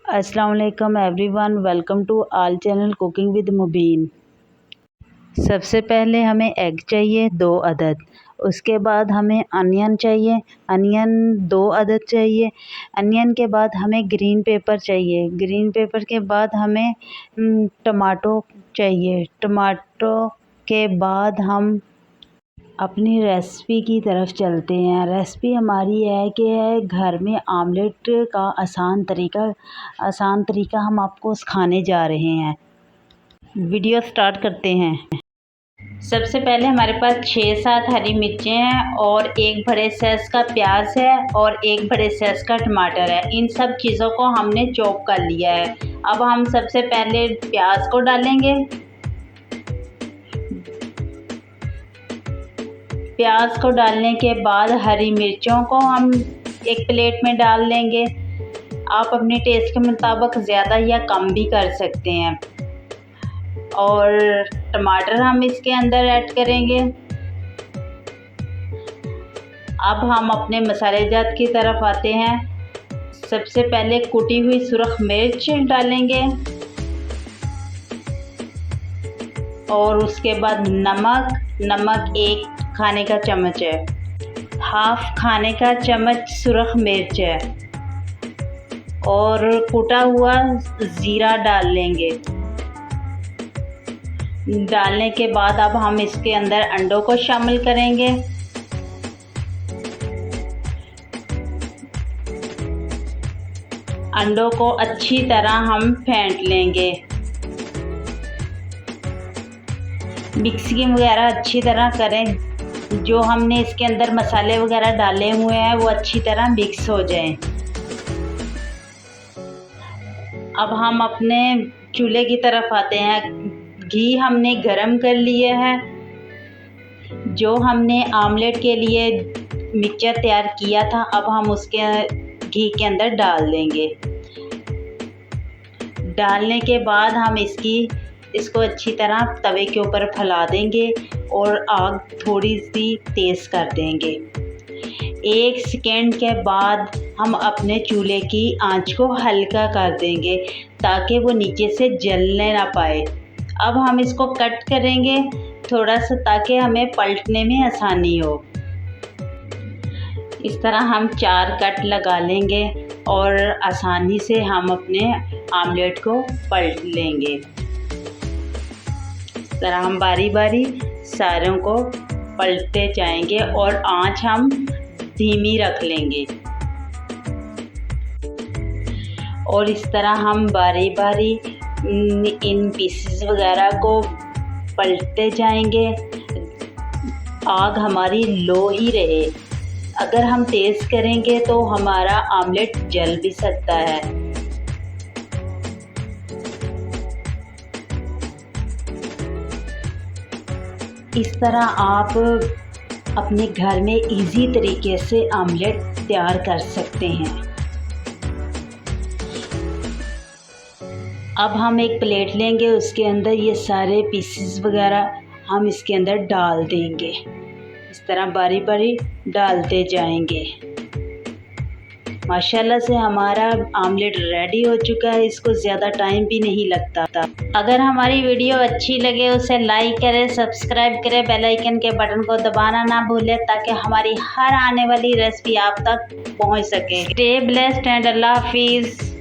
अस्सलाम वालेकुम everyone, welcome to our channel cooking with Mubeen. सबसे पहले हमें एग चाहिए 2 अदद। उसके बाद हमें अनियन चाहिए, अनियन 2 अदद चाहिए। अनियन के बाद हमें ग्रीन पेपर चाहिए। ग्रीन पेपर के बाद हमें टमाटो चाहिए। टमाटो के बाद हम अपनी रेसिपी की तरफ चलते हैं। रेसिपी हमारी है कि घर में आमलेट का आसान तरीका हम आपको सिखाने जा रहे हैं। वीडियो स्टार्ट करते हैं। सबसे पहले हमारे पास 6-7 हरी मिर्चें हैं और एक बड़े साइज़ का प्याज है और एक बड़े साइज़ का टमाटर है। इन सब चीज़ों को हमने चॉप कर लिया है। अब हम सबसे पहले प्याज को डालेंगे। प्याज को डालने के बाद हरी मिर्चों को हम एक प्लेट में डाल लेंगे। आप अपने टेस्ट के मुताबिक ज़्यादा या कम भी कर सकते हैं। और टमाटर हम इसके अंदर ऐड करेंगे। अब हम अपने मसाले जात की तरफ आते हैं। सबसे पहले कुटी हुई सुरख मिर्च डालेंगे और उसके बाद नमक 1 खाने का चम्मच है। हाफ खाने का चम्मच सुरख मिर्च है और कुटा हुआ ज़ीरा डाल लेंगे। डालने के बाद अब हम इसके अंदर अंडों को शामिल करेंगे। अंडों को अच्छी तरह हम फेंट लेंगे। मिक्सिंग वगैरह अच्छी तरह करें। जो हमने इसके अंदर मसाले वगैरह डाले हुए हैं वो अच्छी तरह मिक्स हो जाएं। अब हम अपने चूल्हे की तरफ आते हैं। घी हमने गरम कर लिया है। जो हमने आमलेट के लिए मिक्सचर तैयार किया था अब हम उसके घी के अंदर डाल देंगे। डालने के बाद हम इसको अच्छी तरह तवे के ऊपर फैला देंगे और आग थोड़ी सी तेज़ कर देंगे। 1 सेकेंड के बाद हम अपने चूल्हे की आंच को हल्का कर देंगे ताकि वो नीचे से जलने ना पाए। अब हम इसको कट करेंगे थोड़ा सा ताकि हमें पलटने में आसानी हो। इस तरह हम 4 कट लगा लेंगे और आसानी से हम अपने आमलेट को पलट लेंगे। इस तरह हम बारी बारी सारों को पलटते जाएंगे और आंच हम धीमी रख लेंगे। और इस तरह हम बारी बारी इन पीसेस वगैरह को पलटते जाएंगे। आग हमारी लो ही रहे। अगर हम तेज़ करेंगे तो हमारा आमलेट जल भी सकता है। इस तरह आप अपने घर में इजी तरीके से आमलेट तैयार कर सकते हैं। अब हम एक प्लेट लेंगे, उसके अंदर ये सारे पीसेस वगैरह हम इसके अंदर डाल देंगे। इस तरह बारी बारी डालते जाएंगे। माशाल्लाह से हमारा आमलेट रेडी हो चुका है। इसको ज़्यादा टाइम भी नहीं लगता था। अगर हमारी वीडियो अच्छी लगे उसे लाइक करें, सब्सक्राइब करें, बेल आइकन के बटन को दबाना ना भूलें ताकि हमारी हर आने वाली रेसिपी आप तक पहुंच सके। स्टे ब्लेस्ड एंड अल्लाह हाफिज़।